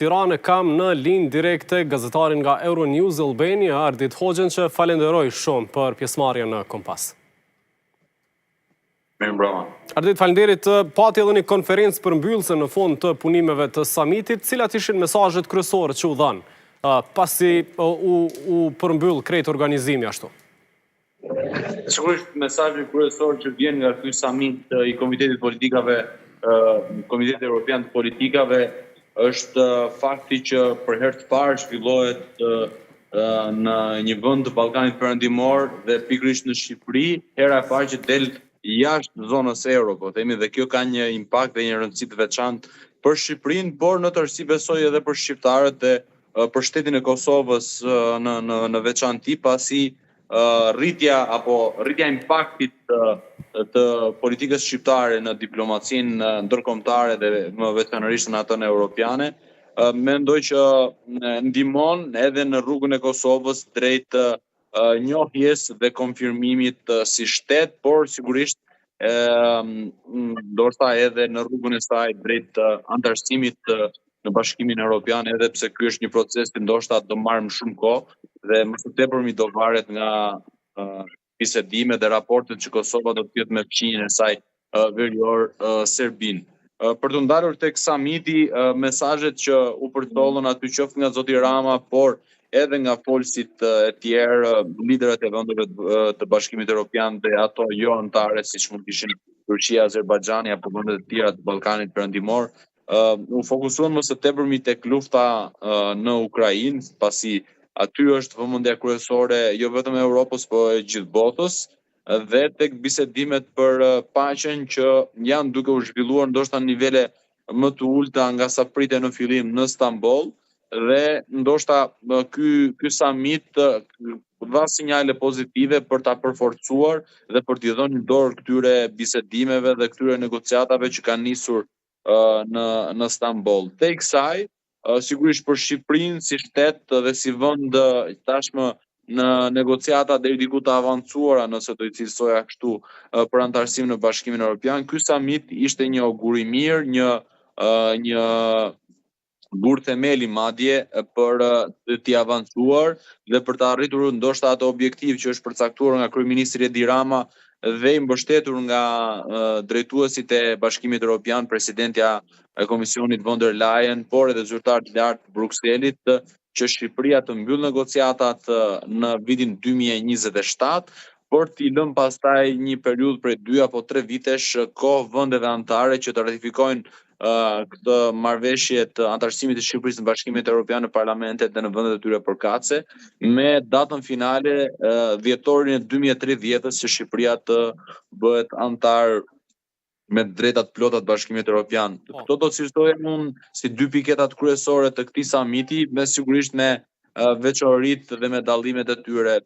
Tiranë kam në linjë direkte gazetarin nga Euronews Albania, Ardit Hoxhen, që falenderoj shumë për pjesëmarrjen në Kompas. Mirëmbrëma. Ardit, falenderit, pati edhe një konferencë përmbyllëse në fund të punimeve të summitit, cilat ishin mesazhet kryesore që u dhanë pasi u përmbyll krejt organizimi ashtu? Sigurisht mesazhi kryesor që vjen nga ky summit i Komitetit Politikave, Komitetit Evropian të Politikave, është fakti që për herë të parë zhvillohet në një vend të Ballkanit Perëndimor dhe pikërisht në Shqipëri, hera e parë që del jashtë zonës euro, po themi, dhe kjo ka një impakt dhe një rëndësi të veçantë për Shqipërinë, por në tërësi besoj edhe për shqiptarët dhe për shtetin e Kosovës në veçantë, pasi rritja e impaktit të politikës shqiptare në diplomacinë ndërkombëtare dhe më veçanërisht në atën europiane, mendoj që ndihmon edhe në rrugën e Kosovës drejt njohjes dhe konfirmimit si shtet, por sigurisht ndoshta edhe në rrugën e saj drejt antarësimit në Bashkimin Evropian, edhe pse ky është një proces që ndoshta do marrë më shumë kohë dhe më së tepërmi do varet nga bisedime dhe raportet që Kosova do të ketë me fqinjën e saj verior Serbinë. Për të ndalur tek samiti, mesazhet që u përcollën aty qoftë nga zoti Rama, por edhe nga folësit e tjerë, liderët e vendeve të Bashkimit Evropian dhe ato jo anëtare, siç mund të ishin Turqia, Azerbajxhani apo vendet e tjera të Ballkanit Perëndimor, u fokusuan më së tepërmi tek lufta në Ukrainë, pasi aty është vëmendja kryesore jo vetëm e Europës, por e gjithë botës, dhe tek bisedimet për paqen që janë duke u zhvilluar ndoshta në nivele më të ulta nga sa pritej në fillim në Stamboll, dhe ndoshta ky summit dha sinjale pozitive për ta përforcuar dhe për t'i dhënë dorë këtyre bisedimeve dhe këtyre negociatave që kanë nisur në Stamboll. Te kësaj, sigurisht për Shqipërinë si shtet dhe si vend tashmë në negociata deri diku të avancuara, nëse do i cilësoja kështu, për antarësim në Bashkimin Evropian, ky summit ishte një augur i mirë, një gur themeli madje për t'i avancuar dhe për të arritur ndoshta ato objektiv që është përcaktuar nga kryeministri Edi Rama dhe i mbështetur nga drejtuesit e Bashkimit Evropian, presidentja e Komisionit von der Leyen, por edhe zyrtarët lartë të Brukselit, që Shqipëria të mbyll negociatat në vitin 2027, por t'i lëm pastaj një periudhë prej 2 apo 3 vitesh kohë vendeve anëtare që të ratifikojnë këtë marrëveshje të antarësimit të Shqipërisë në Bashkimin Evropian në parlamentet dhe në vendet e tyre përkatëse, me datën finale dhjetorin e 2030-s që Shqipëria të bëhet antar me drejtat plota të Bashkimit Evropian. Këto do të cilësohem unë si 2 piketat kryesore të këtij samiti, me sigurisht me veçoritë dhe me dallimet e tyre,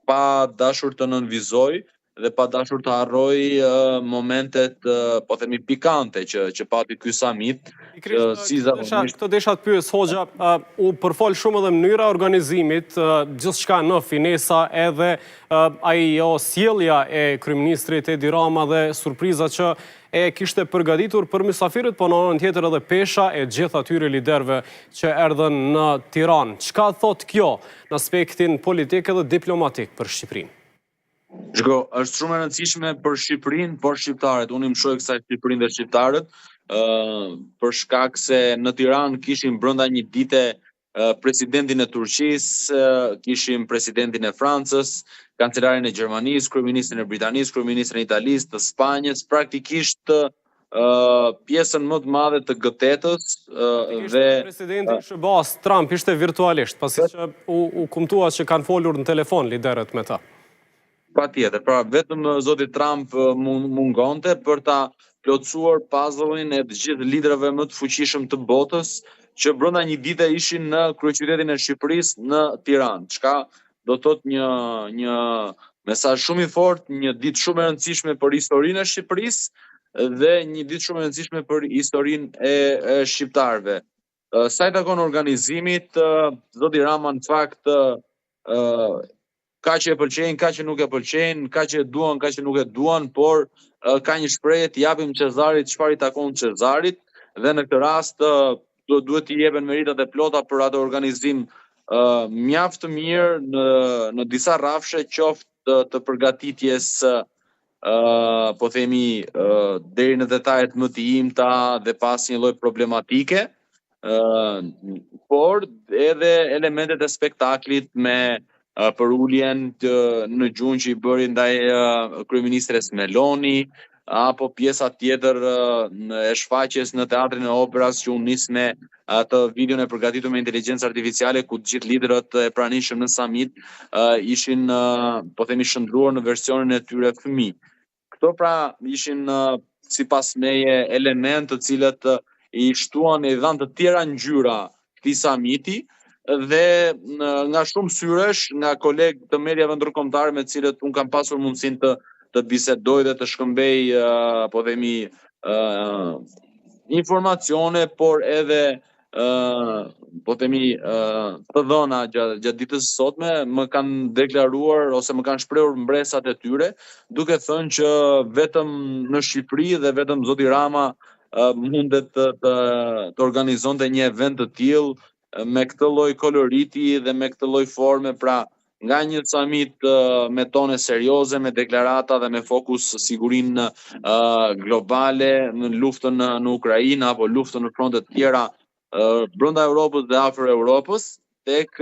pa dashur të nënvizoj dhe pa dashur të harroj momentet, po themi, pikante që pati ky summit. Këtë desha të pyes, Hoxha, u përfol shumë edhe mënyra organizimit, gjithçka në finesa, edhe ajo sjellja e kryeministrit Edi Rama dhe surpriza që e kishte përgatitur për mysafirët, po në anën tjetër edhe pesha e gjithë atyre liderëve që erdhën në Tiranë. Çka thot kjo në aspektin politik edhe diplomatik për Shqipërinë? Shiko, është shumë e rëndësishme për Shqipërinë, por shqiptarët, unë i mshoj kësaj Shqipërinë dhe shqiptarët, për shkak se në Tiranë kishim brenda një dite presidentin e Turqisë, kishim presidentin e Francës, kancelarin e Gjermanisë, kryeministrin e Britanisë, kryeministrin e Italisë, të Spanjës, praktikisht pjesën më të madhe të G8-s dhe presidenti SBA-s Trump ishte virtualisht, pasi që u kumtua që kanë folur në telefon liderët me ta. Patjetër, pra vetëm zoti Trump mungonte për ta plotësuar puzzle-in e të gjithë liderëve më të fuqishëm të botës, që brenda një dite ishin në kryeqytetin e Shqipërisë në Tiranë, çka do thotë një mesazh shumë i fortë, një ditë shumë e rëndësishme për historinë e Shqipërisë dhe një ditë shumë e rëndësishme për historinë e shqiptarëve. Sa i takon organizimit, zoti Rama në fakt ka që e pëlqejnë, ka që nuk e pëlqejnë, ka që e duan, ka që nuk e duan, por ka një shprehje, t'i japim Cezarit çfarë i takon Cezarit, dhe në këtë rast duhet t'i jepen meritat e plota për atë organizim mjaft të mirë në disa rrafshe, qoftë të përgatitjes po themi deri në detajet më të imta dhe pas një lloj problematike, por edhe elementet e spektaklit me përuljen në gjuhën që i bëri ndaj kryeministres Meloni, apo pjesa tjetër e shfaqjes në Teatrin e Operës që u nis me atë videon e përgatitur me inteligjencë artificiale ku të gjithë liderët e pranishëm në summit ishin po themi shndruar në versionin e tyre fëmijë. Këto pra ishin sipas meje element të cilët i shtuan e dhanë të tjera ngjyra këtij summiti dhe nga shumë syresh, nga kolegë të mediave ndërkombëtare me të cilët un kam pasur mundësinë të bisedoj dhe të shkëmbej po themi informacione, por edhe po themi të dhëna gjatë ditës së sotme më kanë deklaruar ose më kanë shprehur mbresat e tyre, duke thënë që vetëm në Shqipëri dhe vetëm zoti Rama mundet të organizonte një event të tillë me këtë lloj koloriti dhe me këtë lloj forme, pra nga një summit me tone serioze, me deklarata dhe me fokus sigurinë globale, në luftën në Ukrainë apo luftën në fronte të tjera brenda Europës dhe afër Europës, tek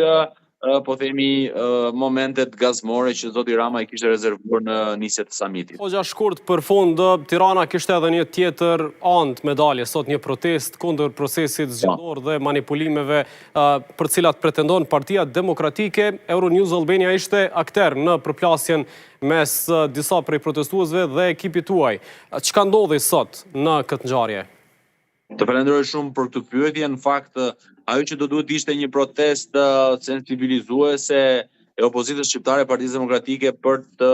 po themi momentet gazmore që zoti Rama i kishte rezervuar në nisje të summitit. Hoxha, shkurt për fund, Tirana kishte edhe një tjetër anë të medaljes, sot një protest kundër procesit zgjedhor dhe manipulimeve për cilat pretendon Partia Demokratike. Euronews Albania ishte akter në përplasjen mes disa prej protestuesve dhe ekipit tuaj. Çka ndodhi sot në këtë ngjarje? Të falenderoj shumë për këtë pyetje. Në fakt, ajo që do duhet ishte një protest sensibilizuese e opozitës shqiptare e Partisë Demokratike për të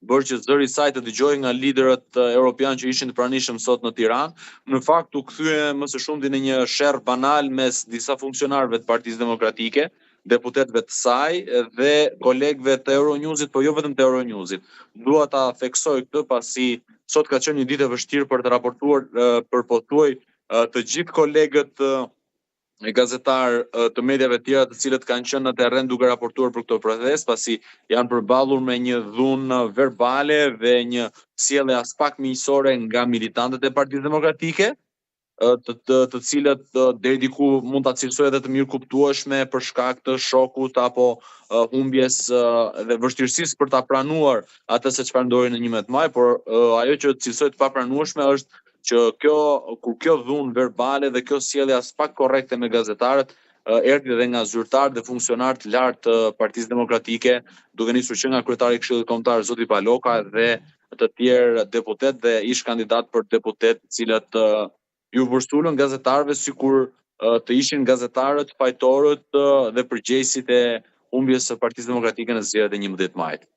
bërë që zëri i saj të dëgjojë nga liderët europian që ishin të pranishëm sot në Tiranë. Në fakt u kthye më së shumti në një sherr banal mes disa funksionarëve të Partisë Demokratike, deputetëve të saj dhe kolegëve të Euronewsit, por jo vetëm të Euronewsit. Dua ta theksoj këtë pasi sot ka qenë një ditë e vështirë për të raportuar për pothuaj të gjithë kolegët e gazetar të mediave tjera të cilët kanë qenë në terren duke raportuar për këtë protestë, pasi janë përballur me një dhunë verbale dhe një sjellje as pak miqësore nga militantët e Partisë Demokratike, të cilët deri diku mund ta cilësoj edhe të mirë kuptueshme për shkak të shokut apo humbjes dhe vështirësisë për ta pranuar atë se çfarë ndodhi në 11 maj, por ajo që cilësoj të papranueshme është që kur kjo dhunë verbale dhe kjo sjellje as pak korrekte me gazetarët erdhi edhe nga zyrtarë dhe funksionarë të lartë të Partisë Demokratike, duke nisur që nga kryetari i Këshillit Kombëtar zoti Paloka dhe të tjerë deputet dhe ish kandidat për deputet, të cilët ju vërsulën gazetarëve sikur të ishin gazetarët, fajtorët dhe përgjegjësit e humbjes së Partisë Demokratike në zgjedhjet e 11 majit.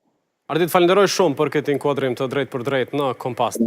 Ardit, falenderoj shumë për këtë inkuadrim të drejt për drejt në Kompas.